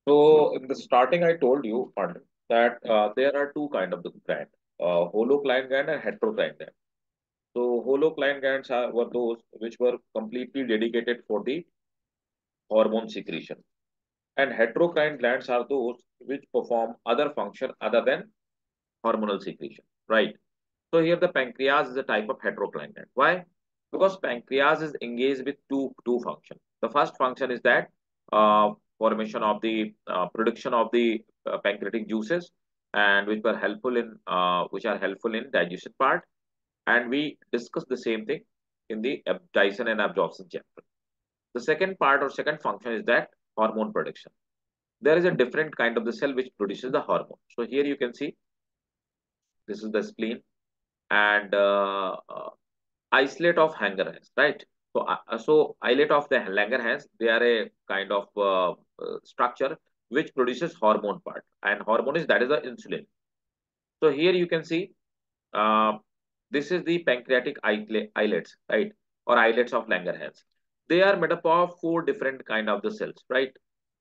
So in the starting, I told you, Pandit, that there are two kind of the gland, holocline gland and heterocline gland. So holocline glands were those which were completely dedicated for the hormone secretion, and heterocrine glands are those which perform other function other than hormonal secretion, right? So here the pancreas is a type of heterocline gland. Why? Because pancreas is engaged with two functions. The first function is that formation of the production of the pancreatic juices, and which are helpful in digestion part, and we discuss the same thing in the digestion and absorption chapter. The second part or second function is that hormone production. There is a different kind of the cell which produces the hormone. So here you can see this is the spleen and isolate of Langerhans, right? So islet of the Langerhans, they are a kind of structure which produces hormone part, and hormone is that is the insulin. So here you can see uh, this is the pancreatic islets, right, or islets of Langerhans. They are made up of four different kind of the cells, right?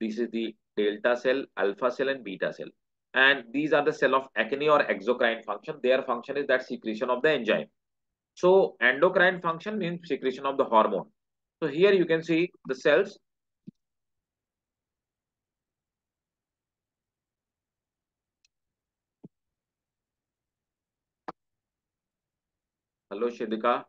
This is the delta cell, alpha cell, and beta cell. And these are the cell of acne or exocrine function. Their function is that secretion of the enzyme. So endocrine function means secretion of the hormone. So here you can see the cells. Hello, Shidika.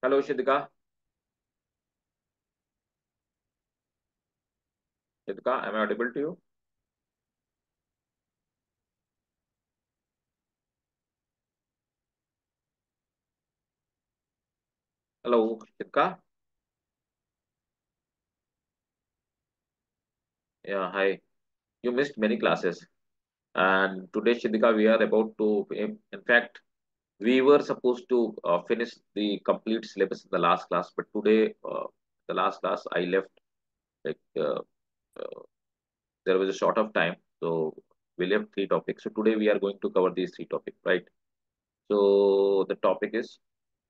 Hello, Shidika. Shidika, am I audible to you? Hello, Shidika. Yeah, hi. You missed many classes. And today, Shidika, we are about to, in fact, we were supposed to finish the complete syllabus in the last class, but today, the last class, I left like uh, there was a short of time, so we left three topics. So today we are going to cover these three topics, right? So the topic is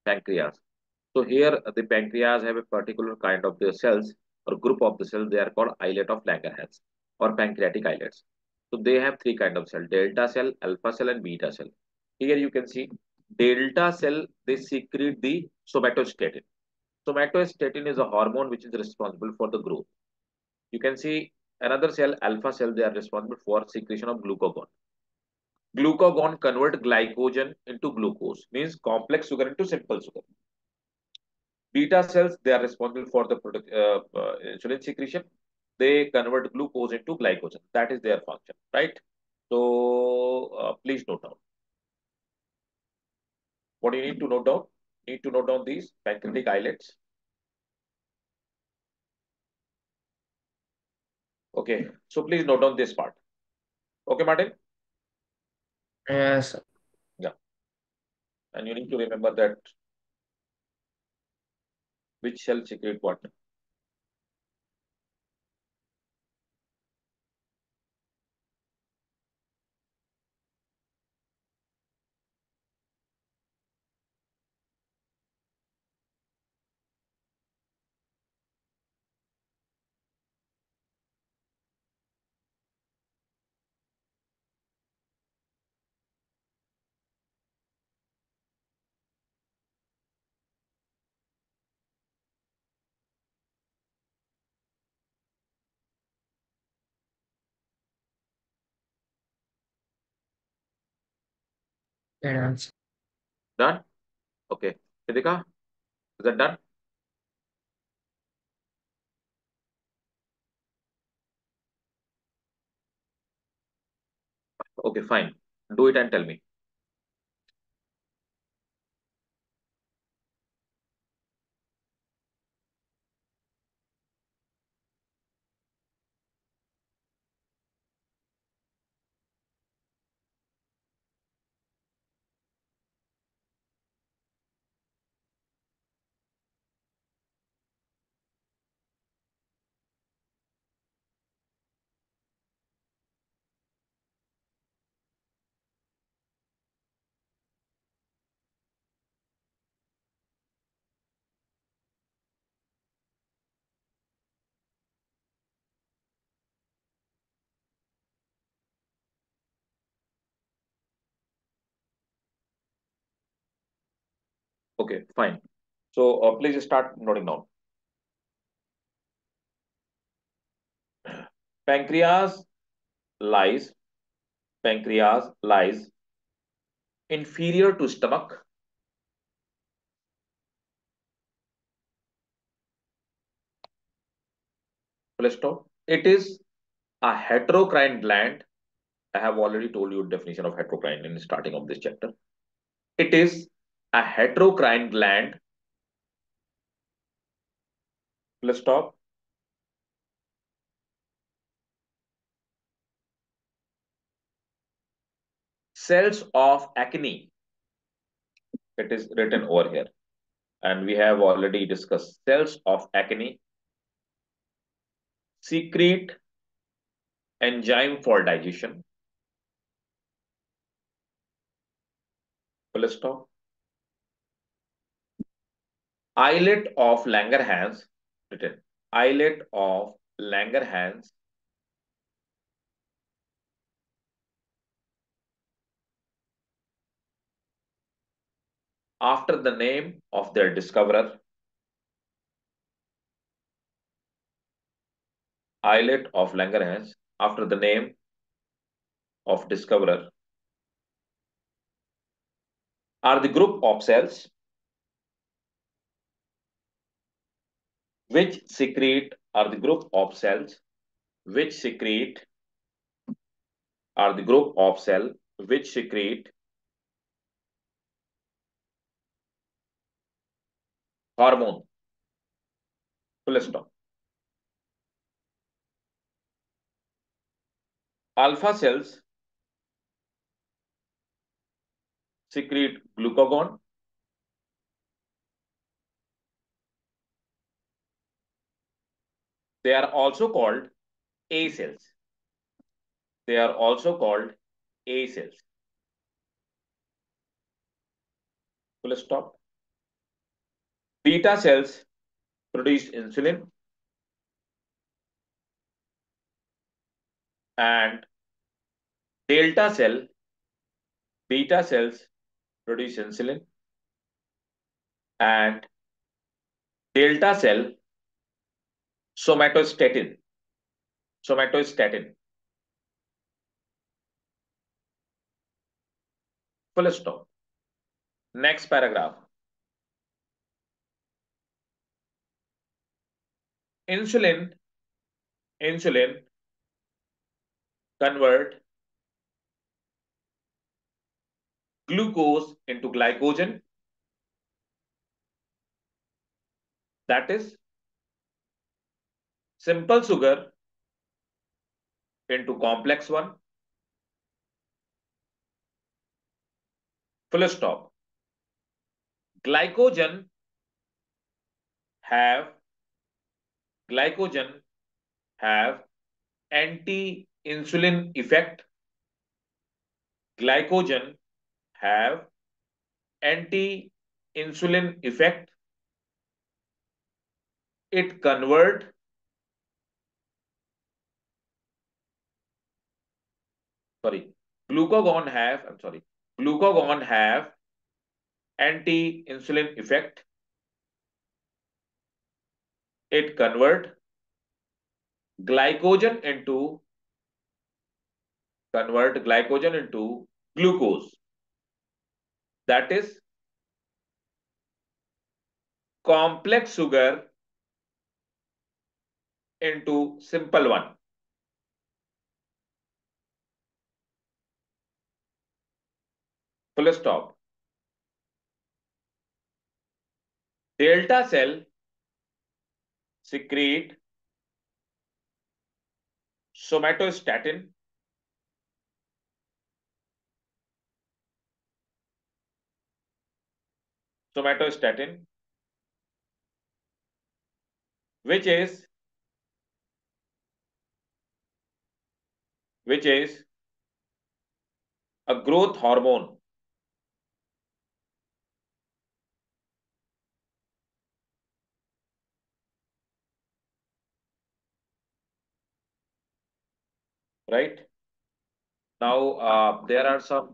pancreas. So here the pancreas have a particular kind of the cells or group of the cells. They are called islet of Langerhans or pancreatic islets. So they have three kind of cell: delta cell, alpha cell, and beta cell. Here you can see delta cell. They secrete the somatostatin. Somatostatin is a hormone which is responsible for the growth. You can see another cell, alpha cell. They are responsible for secretion of glucagon. Glucagon convert glycogen into glucose, means complex sugar into simple sugar. Beta cells, they are responsible for the insulin secretion. They convert glucose into glycogen. That is their function, right? So please note down. What do you need to note down? You need to note down these pancreatic islets. Okay. So please note down this part. Okay, Martin? Yes, Yeah. And you need to remember that which cell secrete what. yes. Done? Okay. Siddhika, is that done? Okay, fine. Do it and tell me. Okay, fine. So please start noting down. Pancreas lies, pancreas lies inferior to stomach. Full stop. It is a heterocrine gland. I have already told you definition of heterocrine in the starting of this chapter. It is a heterocrine gland. Full stop. Cells of acne. It is written over here. And we have already discussed cells of acne secrete enzyme for digestion. Full stop. Islet of Langerhans, written. Islet of Langerhans after the name of their discoverer. Islet of Langerhans after the name of discoverer are the group of cells which secrete are the group of cells which secrete are the group of cell which secrete hormone. Full stop. Alpha cells secrete glucagon. They are also called A cells. They are also called A cells. Full stop. Beta cells produce insulin and delta cell, beta cells produce insulin and delta cell somatostatin. Somatostatin. Full stop. Next paragraph. Insulin, insulin convert glucose into glycogen. That is simple sugar into complex one. Full stop. Glycogen have glycogen have anti-insulin effect. Glycogen have anti-insulin effect. It convert sorry glucagon have anti-insulin effect. It glycogen into convert glycogen into glucose. That is complex sugar into simple one. Full stop. Delta cell secrete somatostatin. Somatostatin, which is which is a growth hormone. Right now, there are some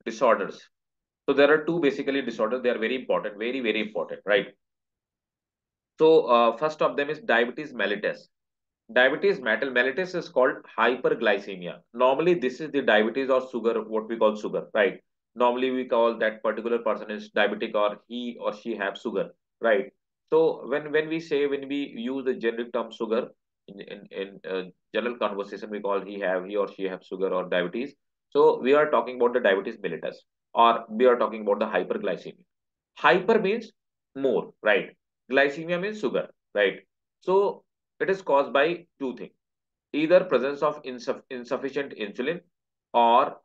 disorders. So there are two basically disorders. They are very important, very, very important, right? So first of them is diabetes mellitus. Diabetes mellitus is called hyperglycemia. Normally, this is the diabetes or sugar, what we call sugar, right? Normally, we call that particular person is diabetic or he or she have sugar, right? So when we say, when we use the generic term sugar in general conversation, we call he or she have sugar or diabetes. So we are talking about the diabetes mellitus, or we are talking about the hyperglycemia. Hyper means more, right? Glycemia means sugar, right? So it is caused by two things: either presence of insufficient insulin, or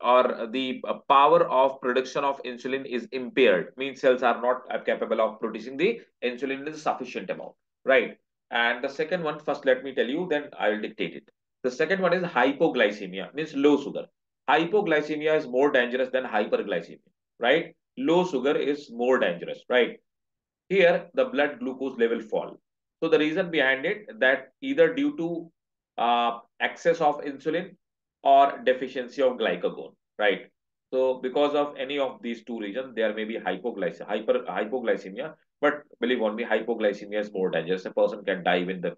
or the power of production of insulin is impaired, means cells are not capable of producing the insulin in sufficient amount, right? And the second one, first let me tell you, then I will dictate it. The second one is hypoglycemia, means low sugar. Hypoglycemia is more dangerous than hyperglycemia, right? Low sugar is more dangerous, right? Here, the blood glucose level fall. So the reason behind it, that either due to excess of insulin or deficiency of glycagon, right? So because of any of these two reasons, there may be hypoglycemia. But believe on me, hypoglycemia is more dangerous. A person can die with the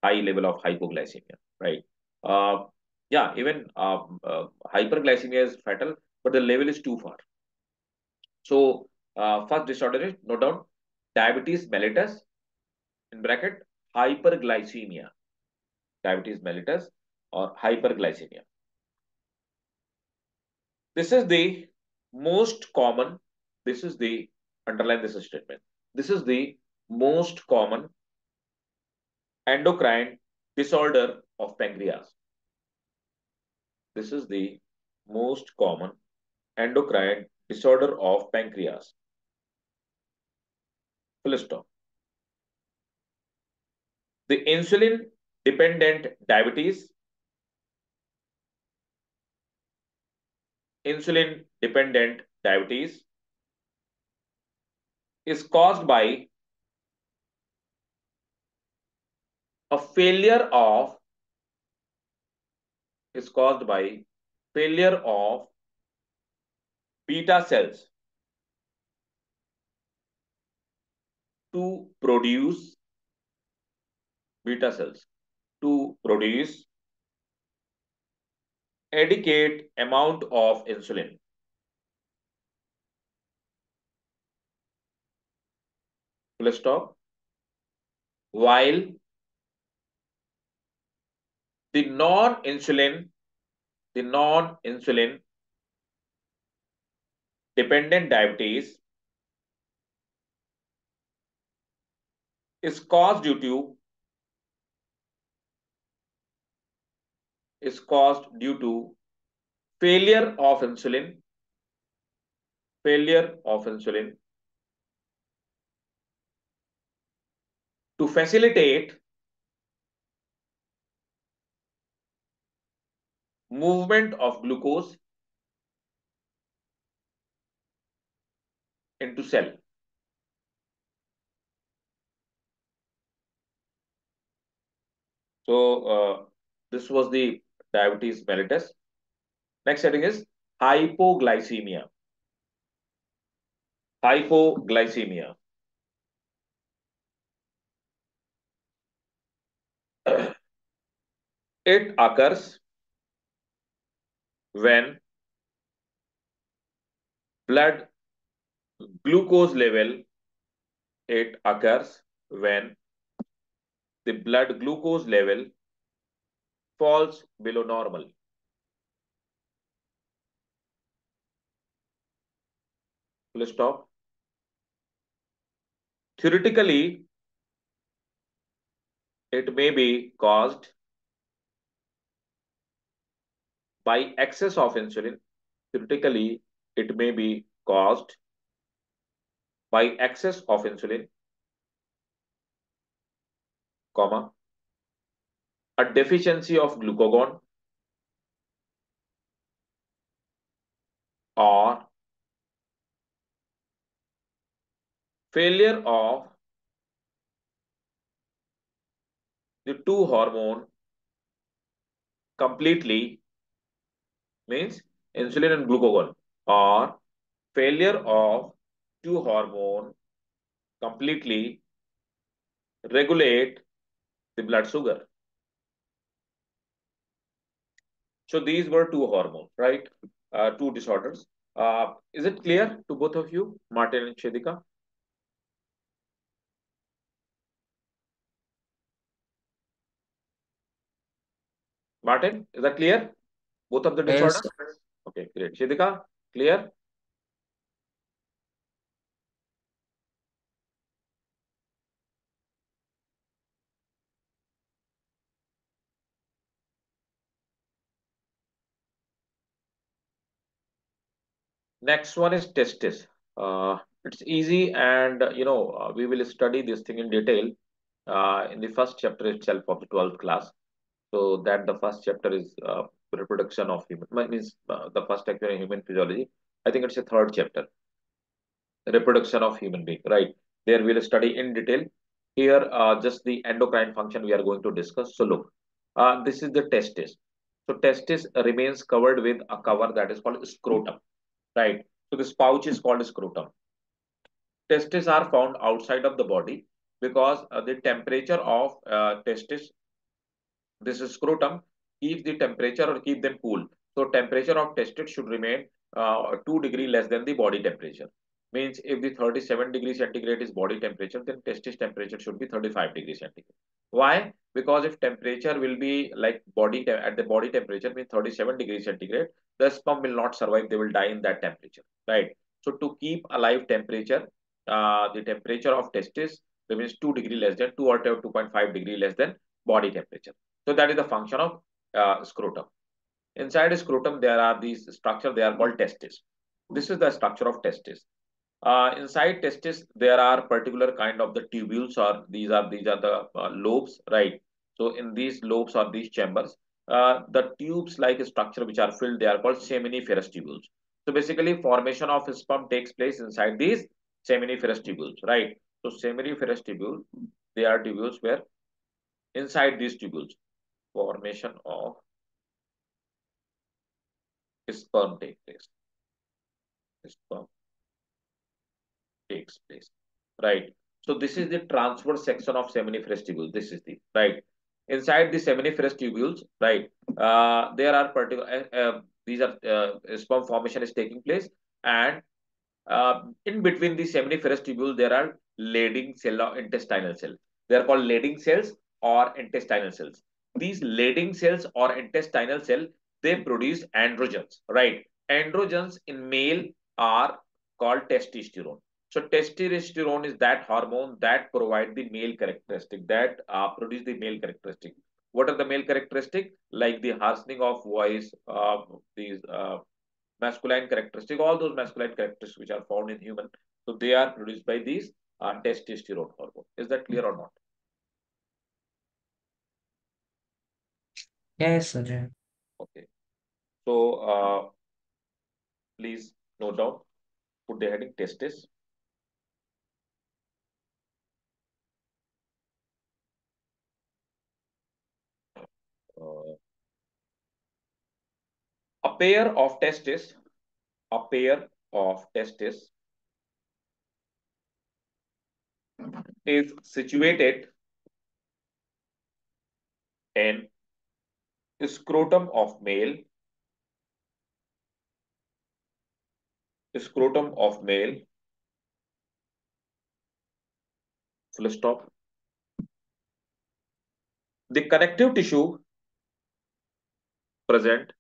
high level of hypoglycemia, right? Uh, yeah, even hyperglycemia is fatal, but the level is too far. So first disorder is, note down, diabetes mellitus, in bracket, hyperglycemia. Diabetes mellitus or hyperglycemia. This is the most common, this is the, underline this statement. This is the most common endocrine disorder of pancreas. This is the most common endocrine disorder of pancreas. Full stop. The insulin dependent diabetes, insulin dependent diabetes is caused by a failure of, is caused by failure of beta cells to produce, beta cells to produce adequate amount of insulin. Full stop. While the non-insulin, the non-insulin dependent diabetes is caused due to, is caused due to failure of insulin, failure of insulin to facilitate movement of glucose into cell. So this was the diabetes mellitus. Next setting is hypoglycemia. Hypoglycemia. It occurs when blood glucose level, it occurs when the blood glucose level falls below normal. Full stop. Theoretically, it may be caused by excess of insulin. Theoretically, it may be caused by excess of insulin, comma, a deficiency of glucagon, or failure of the two hormone completely, means insulin and glucagon. or failure of two hormone completely regulate the blood sugar. So these were two hormones, right? Two disorders. Is it clear to both of you, Martin and Shedika? Martin, is that clear? Both of the Yes, disorders? Okay, great. Shedika, clear? Next one is testis. It's easy, and we will study this thing in detail in the first chapter itself of the 12th class. So that the first chapter is reproduction of human, means the first chapter in human physiology. I think it's a third chapter, reproduction of human being, right? There we'll study in detail. Here, just the endocrine function we are going to discuss. So look, this is the testis. So testis remains covered with a cover that is called scrotum, right? So this pouch is called scrotum. Testes are found outside of the body because the temperature of testis, this scrotum, keeps the temperature or keep them cool. So temperature of testis should remain 2 degree less than the body temperature. Means if the 37 degrees centigrade is body temperature, then testis temperature should be 35 degrees centigrade. Why? Because if temperature will be like at the body temperature means 37 degrees centigrade, the sperm will not survive. They will die in that temperature, right? So to keep alive temperature, the temperature of testis remains 2 degree less than 2 or 2.5 degree less than body temperature. So that is the function of scrotum. Inside scrotum, there are these structure. They are called testes. This is the structure of testis. Inside testis, there are particular kind of the tubules, or these are the lobes, right? So in these lobes or these chambers, the tubes like structure which are filled, they are called seminiferous tubules. So basically, formation of sperm takes place inside these seminiferous tubules, right? So seminiferous tubule, they are tubules where inside these tubules, formation of sperm takes place. Sperm takes place, right? So this is the transverse section of seminiferous tubule. This is the right inside the seminiferous tubules, right? There are particular these are sperm formation is taking place, and in between the seminiferous tubule, there are leading cell or intestinal cells. They are called leading cells or intestinal cells. These leading cells or intestinal cell, they produce androgens, right? Androgens in male are called testosterone. So testosterone is that hormone that provide the male characteristic, that produce the male characteristic. What are the male characteristic? Like the harshening of voice, these masculine characteristic, all those masculine characteristics which are found in human. So they are produced by these testosterone hormone. Is that clear or not? yes, Ajay. Okay. So please note down, put the heading testis. Uh, a pair of testis, a pair of testis is situated in scrotum of male, scrotum of male, full stop. The connective tissue present,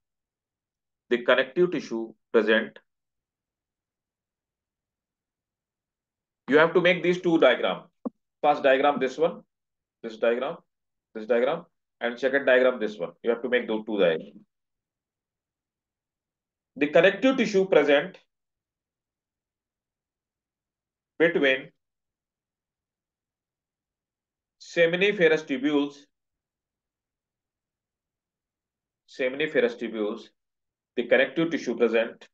the connective tissue present, you have to make these two diagrams. First diagram, this one, this diagram, this diagram, and second diagram, this one. You have to make those two diagrams. The connective tissue present between seminiferous tubules, seminiferous tubules, the connective tissue present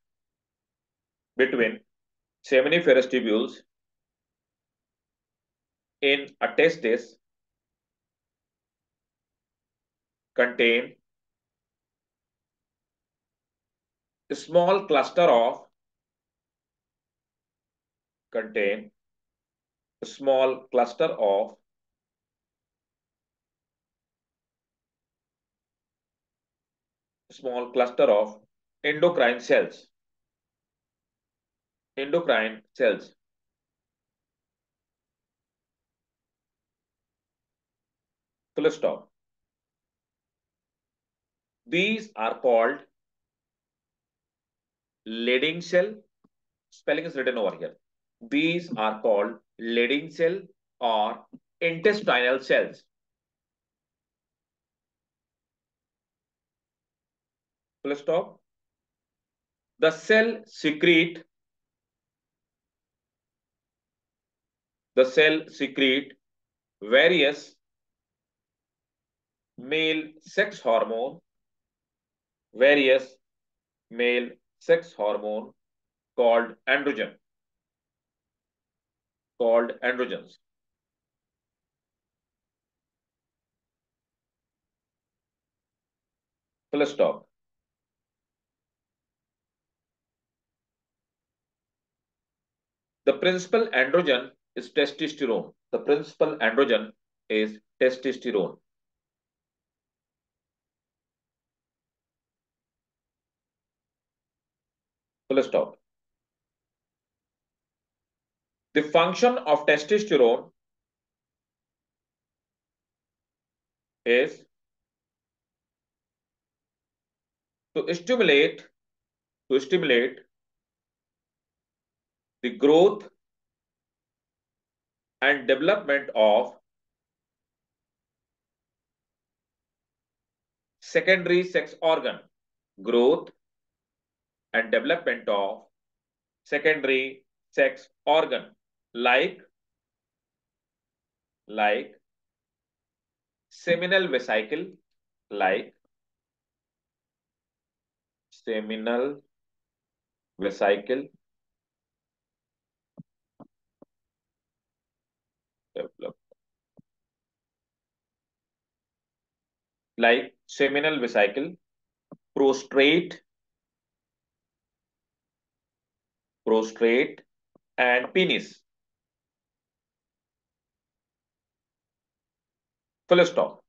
between seminiferous tubules in a testis contain a small cluster of contain a small cluster of endocrine cells. Endocrine cells. Full stop. These are called Leydig cell. Spelling is written over here. These are called Leydig cell or intestinal cells. Full stop. The cell secrete various male sex hormone, various male sex hormone called androgens. Full stop. The principal androgen is testosterone. The principal androgen is testosterone. Full stop. The function of testosterone is to stimulate the growth and development of secondary sex organ. Growth and development of secondary sex organ like seminal vesicle, like seminal vesicle develop, like seminal vesicle, prostrate, and penis. Full stop.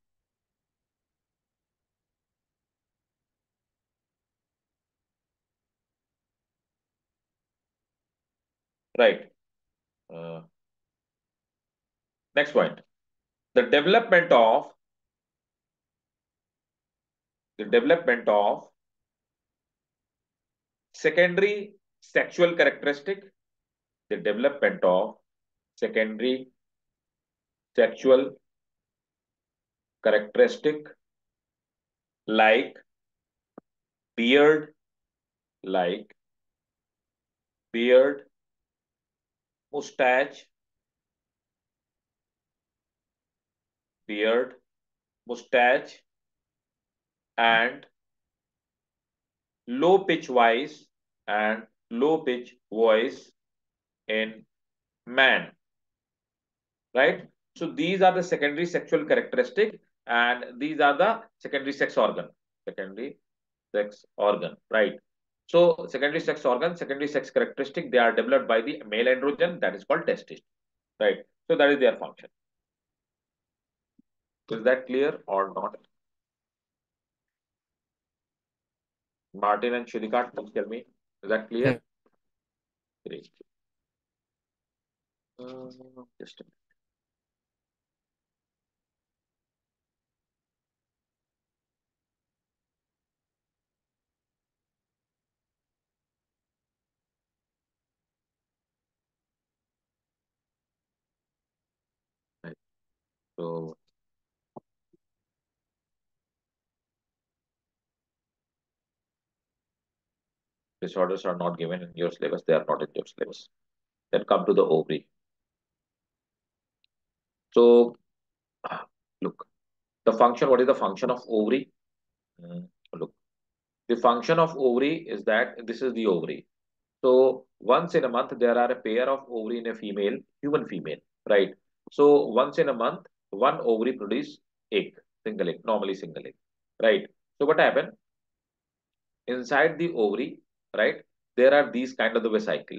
Right. Uh, Next point. The development of secondary sexual characteristic. The development of secondary sexual characteristic like beard, like beard, mustache, beard, mustache, and low pitch voice and low pitch voice in man, right? So these are the secondary sexual characteristic and these are the secondary sex organ, right? So secondary sex organ, secondary sex characteristic, they are developed by the male androgen that is called testis, right? So that is their function. Is that clear or not? Martin and Shirika, please tell me. Is that clear? Yeah. Great. Just a minute. So disorders are not given in your syllabus. They are not in your syllabus. Then come to the ovary. So look, the function, what is the function of ovary? Look, the function of ovary is that this is the ovary. So once in a month, there are a pair of ovary in a human female, right? So once in a month, one ovary produce egg, single egg, normally single egg, right? So what happens inside the ovary, right? There are these kind of the vesicle.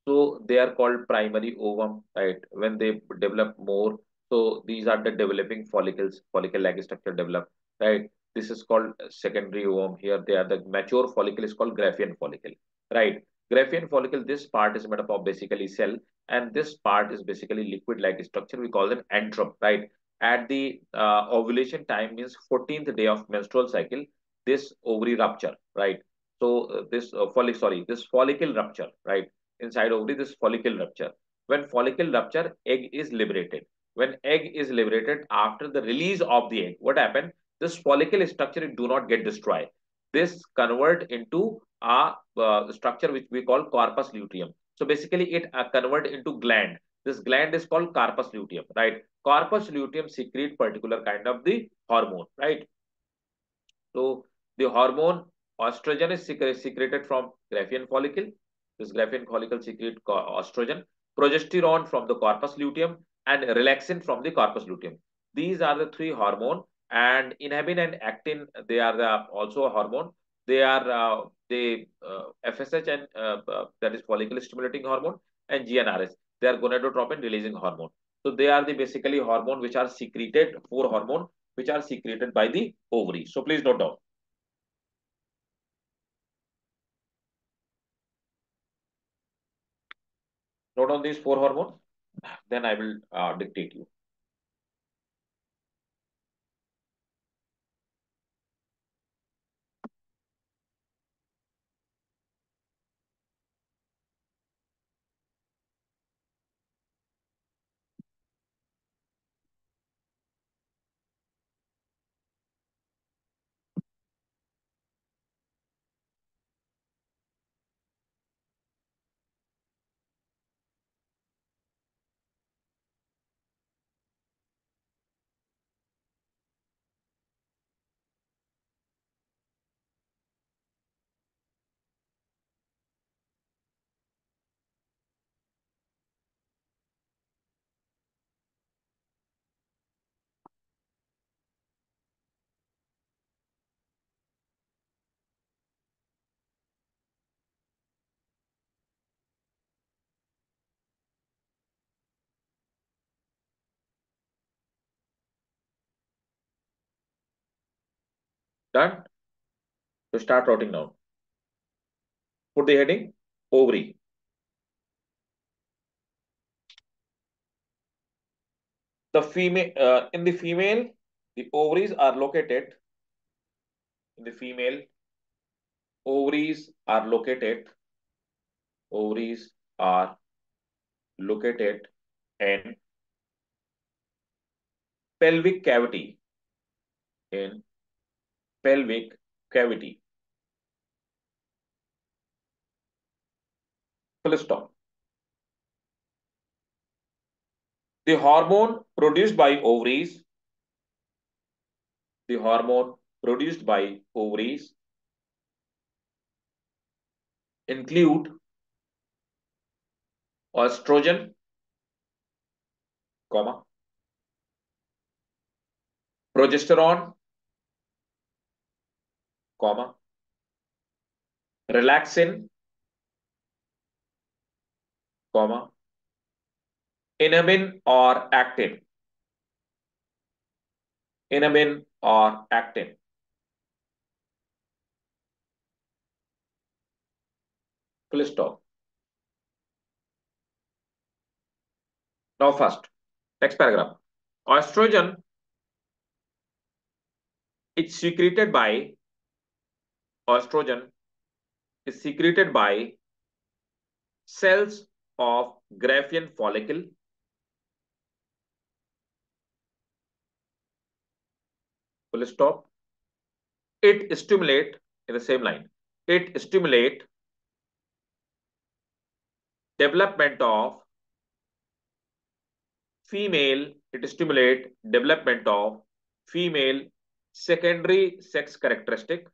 So they are called primary ovum, right? When they develop more, so these are the developing follicles, follicle-like structure develop, right? This is called secondary ovum. Here they are the mature follicle is called Graafian follicle, right? Graafian follicle, this part is made up of basically cell, and this part is basically liquid-like structure. We call them antrum, right? At the ovulation time means 14th day of menstrual cycle, this ovary rupture, right? So this follicle rupture, right? Inside ovary, this follicle rupture. When follicle rupture, egg is liberated. When egg is liberated after the release of the egg, what happened? This follicle structure do not get destroyed. This convert into a structure which we call corpus luteum. So basically, it convert into gland. This gland is called corpus luteum, right? Corpus luteum secrete particular kind of the hormone, right? So the hormone estrogen is secreted from Graafian follicle. This Graafian follicle secrete estrogen, progesterone from the corpus luteum, and relaxin from the corpus luteum. These are the three hormone. And inhibin and actin, they are also a hormone. They are FSH and that is follicle stimulating hormone, and GnRH. They are gonadotropin releasing hormone. So they are the basically hormone which are secreted, four hormone which are secreted by the ovary. So please note down. Note down these four hormones. Then I will dictate you. Done? So start writing down. Put the heading ovary. The female in the female, the ovaries are located. In the female, ovaries are located. Ovaries are located in pelvic cavity. In pelvic cavity. Full stop. The hormone produced by ovaries. The hormone produced by ovaries include estrogen, comma, progesterone, comma, relaxin, comma, inhibin or actin, inhibin or actin. Full stop. Now first, next paragraph. Estrogen is secreted by estrogen is secreted by cells of Graafian follicle. Full stop. It stimulate in the same line. It stimulate development of female. It stimulate development of female secondary sex characteristic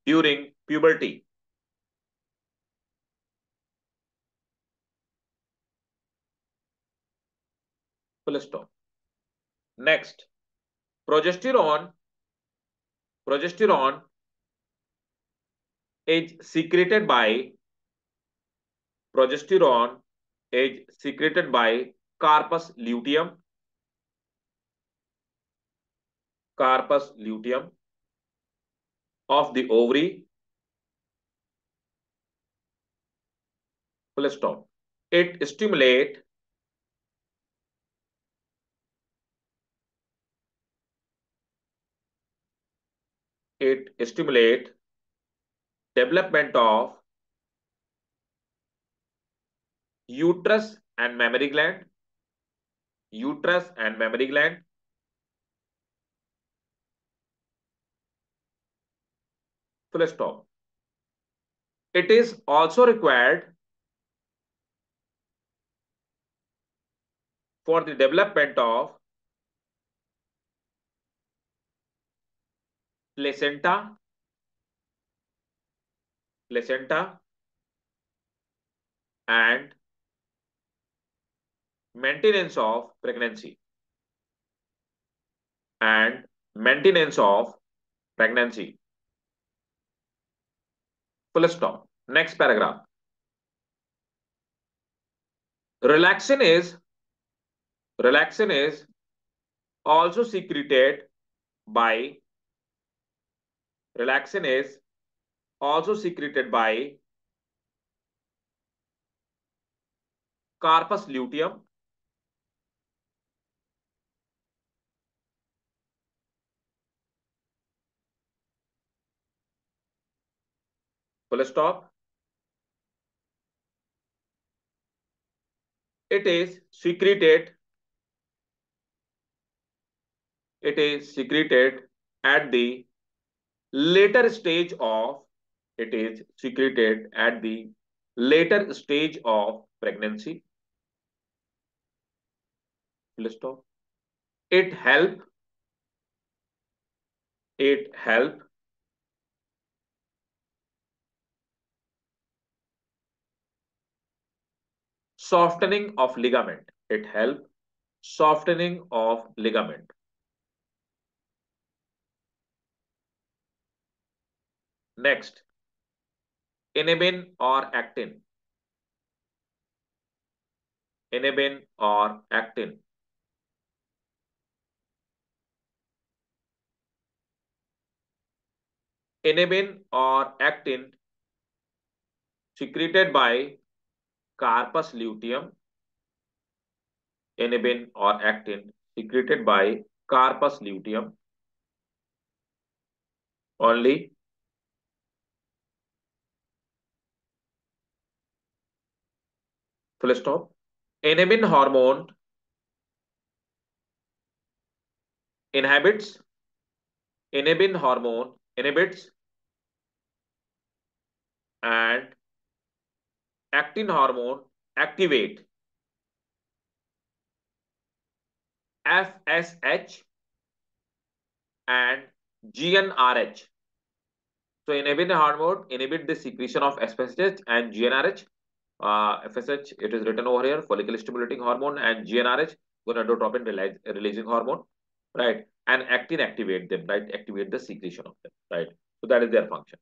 during puberty. Full stop. Next, progesterone. Progesterone is secreted by progesterone, is secreted by corpus luteum, corpus luteum of the ovary, full stop. It stimulate it stimulate development of uterus and mammary gland, uterus and mammary gland, full stop. It is also required for the development of placenta, placenta and maintenance of pregnancy and maintenance of pregnancy. Full stop. Next paragraph. Relaxin is relaxin is also secreted by relaxin is also secreted by corpus luteum, full stop. It is secreted it is secreted at the later stage of it is secreted at the later stage of pregnancy. Full stop. It help it help softening of ligament. It help softening of ligament. Next, inhibin or actin. Inhibin or actin. Inhibin or actin secreted by corpus luteum. Inhibin or actin secreted by corpus luteum only. Full stop. Inhibin hormone inhibits inhibin hormone inhibits and actin hormone activate FSH and GnRH. So inhibin hormone inhibit the secretion of FSH and GnRH. FSH, it is written over here, follicle stimulating hormone, and GnRH, gonadotropin releasing hormone, right? And actin activate them, right? Activate the secretion of them, right? So that is their function.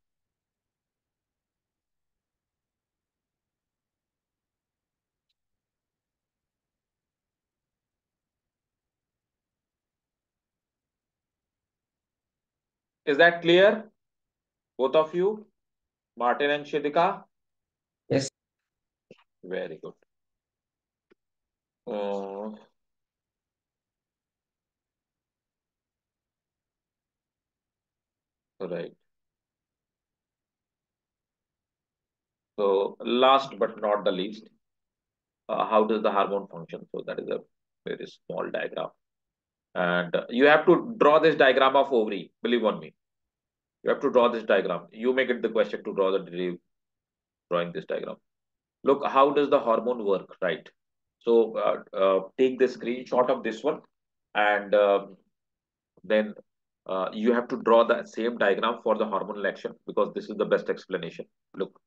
Is that clear? Both of you, Martin and Shidika? Yes. Very good. Uh, right. So last but not the least, how does the hormone function? So that is a very small diagram. And you have to draw this diagram of ovary, believe on me. You have to draw this diagram. You make it the question to draw the drawing this diagram. Look, how does the hormone work, right? So take the screenshot of this one, and then you have to draw the same diagram for the hormonal action because this is the best explanation. Look,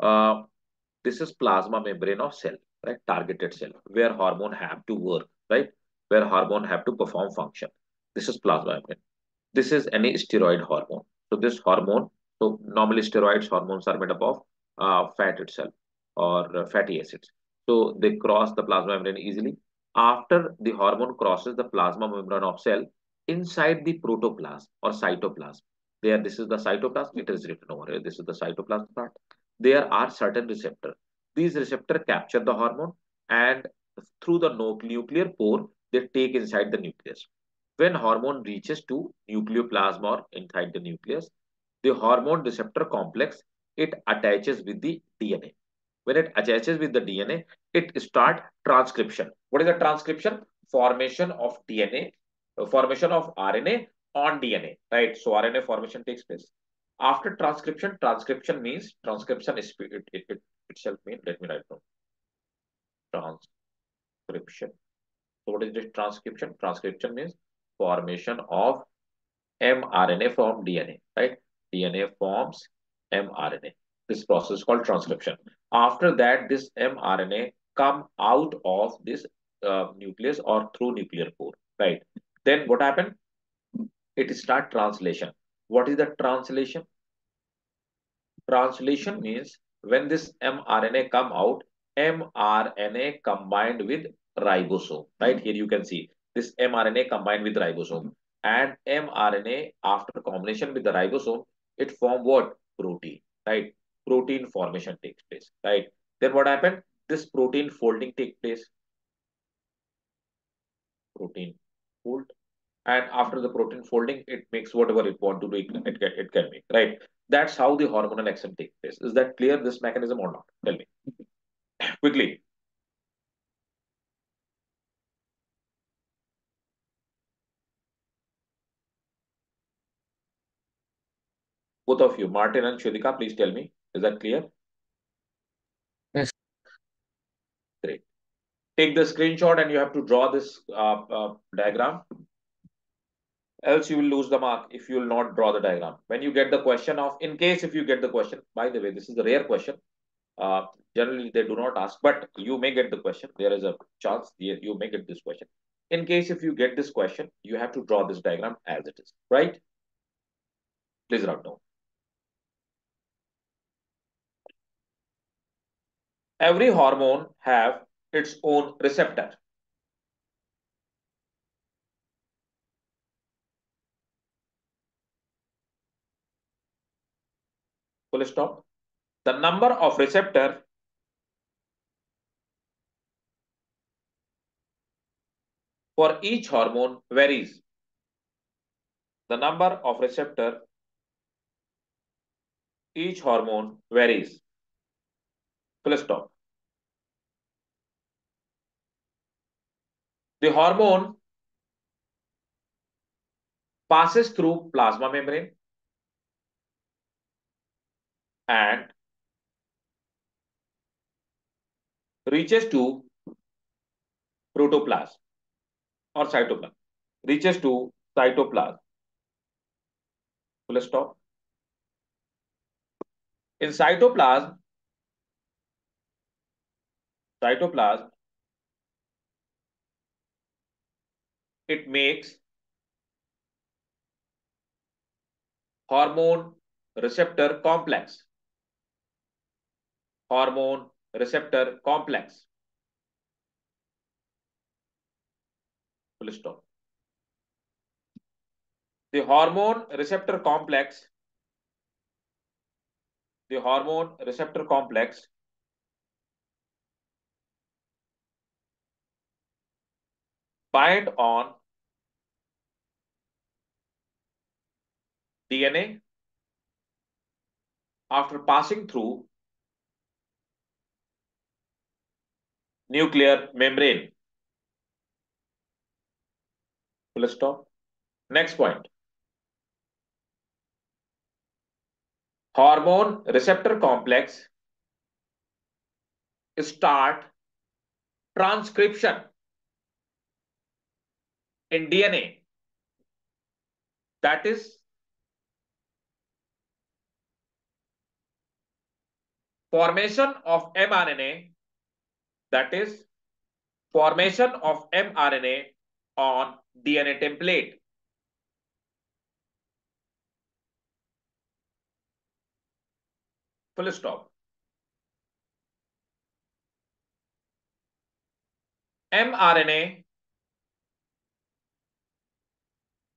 uh, this is plasma membrane of cell, right? Targeted cell, where hormone have to work, right? Where hormone have to perform function. This is plasma membrane. This is any steroid hormone. So this hormone So normally steroids hormones are made up of fat itself or fatty acids. So they cross the plasma membrane easily. After the hormone crosses the plasma membrane of cell inside the protoplasm or cytoplasm, there this is the cytoplasm. It is written over here. This is the cytoplasm part. There are certain receptors. These receptors capture the hormone and through the nuclear pore they take inside the nucleus. When hormone reaches to nucleoplasm or inside the nucleus, the hormone receptor complex, it attaches with the DNA. When it attaches with the DNA, it start transcription. What is the transcription? Formation of DNA, formation of RNA on DNA, right? So RNA formation takes place. After transcription, transcription means transcription is it itself means, let me write down transcription. So what is this transcription? Transcription means formation of mRNA from DNA, right? DNA forms mRNA. This process is called transcription. After that, this mRNA come out of this nucleus or through nuclear pore, right? Then what happened? It start translation. What is the translation? Translation means when this mRNA come out, mRNA combined with ribosome, right? Here you can see this mRNA combined with ribosome, and mRNA after combination with the ribosome, it form what? Protein, right? Protein formation takes place, right? Then what happened? This protein folding takes place, protein fold, and after the protein folding, it makes whatever it want to do, it can make, right? That's how the hormonal action takes place. Is that clear, this mechanism or not? Tell me quickly. Both of you, Martin and Shudika, please tell me. Is that clear? Yes. Great. Take the screenshot and you have to draw this diagram. Else you will lose the mark if you will not draw the diagram. When you get the question of, in case if you get the question, by the way, this is a rare question. Uh, Generally, they do not ask, but you may get the question. There is a chance you may get this question. In case if you get this question, you have to draw this diagram as it is, right? Please write down. Every hormone have its own receptor. Full stop. The number of receptor for each hormone varies. The number of receptor each hormone varies. Full stop. The hormone passes through plasma membrane and reaches to protoplasm or cytoplasm. Reaches to cytoplasm. Full stop. In cytoplasm, it makes hormone receptor complex. Hormone receptor complex. Full stop. The hormone receptor complex, the hormone receptor complex bind on DNA after passing through nuclear membrane. Full stop. Next point. Hormone receptor complex start transcription in DNA. That is formation of mRNA. That is formation of mRNA on DNA template. Full stop. mRNA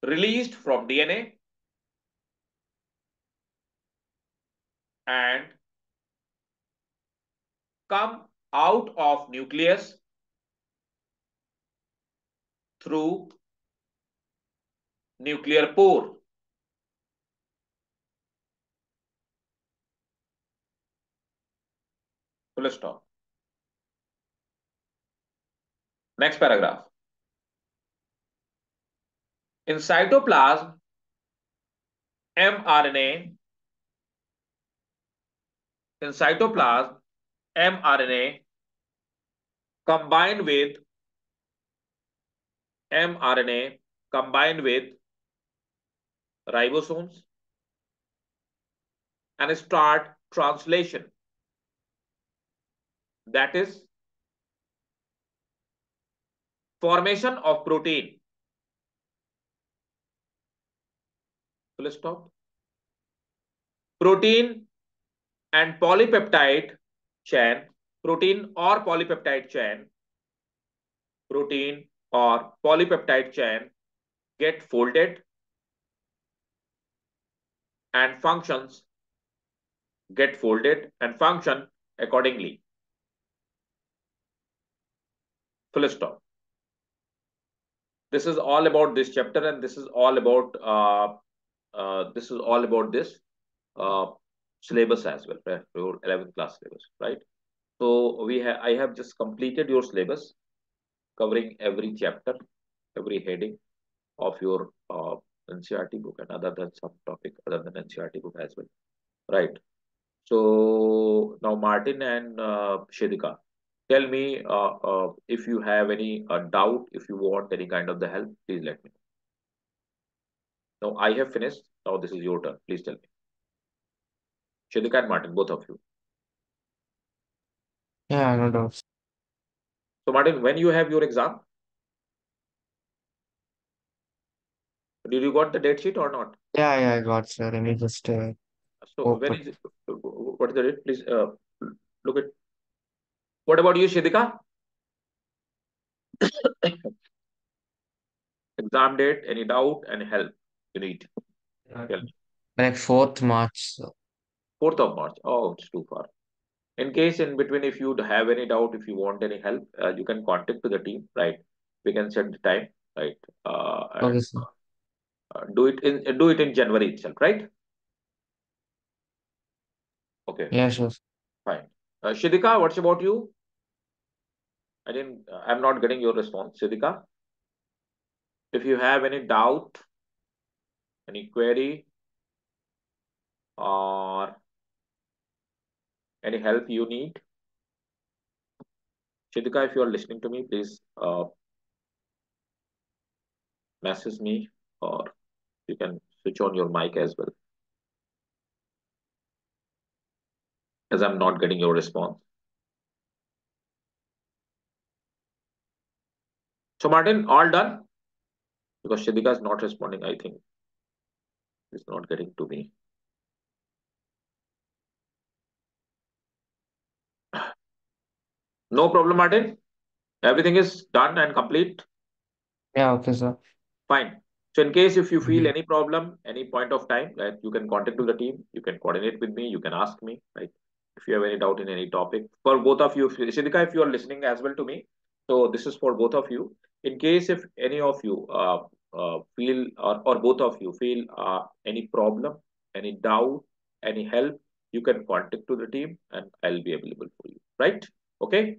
released from DNA and come out of nucleus through nuclear pore. Full stop. Next paragraph. In cytoplasm, mRNA in cytoplasm, mRNA combined with mRNA combined with ribosomes and start translation. That is formation of protein. Full stop. Protein and polypeptide chain, protein or polypeptide chain, protein or polypeptide chain get folded and functions get folded and function accordingly. Full stop. This is all about this chapter, and this is all about this uh, syllabus as well, right? Your 11th class syllabus, right? So I have just completed your syllabus, covering every chapter, every heading of your NCRT book, and other than some topic other than NCRT book as well, right? So now Martin and Shedika, tell me if you have any doubt, if you want any kind of the help, please let me know. Now I have finished. Now this is your turn. Please tell me. Shedika and Martin, both of you. Yeah, no doubts. So Martin, when you have your exam, did you got the date sheet or not? Yeah, I got, sir. Let me just So when open. is it? What is the date? Please look at. What about you, Shedika? Exam date, any doubt, any help you need? Tell me. Like 4th March. So. 4th of March. Oh, it's too far. In case in between, if you have any doubt, if you want any help, you can contact to the team, right? We can set the time, right? Okay, And sir. do it in January itself, right? Okay, Yeah, sure. fine. Shidika, what's about you? I'm not getting your response. Shidika, if you have any doubt, any query, or any help you need, Shidika, if you are listening to me, please message me, or you can switch on your mic as well, as I'm not getting your response. So, Martin, all done? Because Shidika is not responding, I think. It's not getting to me. No problem, Martin. Everything is done and complete. Yeah, okay, sir. Fine. So in case if you feel Mhm. any problem, any point of time, that you can contact to the team, you can coordinate with me, you can ask me, right? If you have any doubt in any topic. For both of you, Shidika, if you are listening as well to me, so this is for both of you. In case if any of you feel or both of you feel any problem, any doubt, any help, you can contact to the team and I'll be available for you. Right? Okay?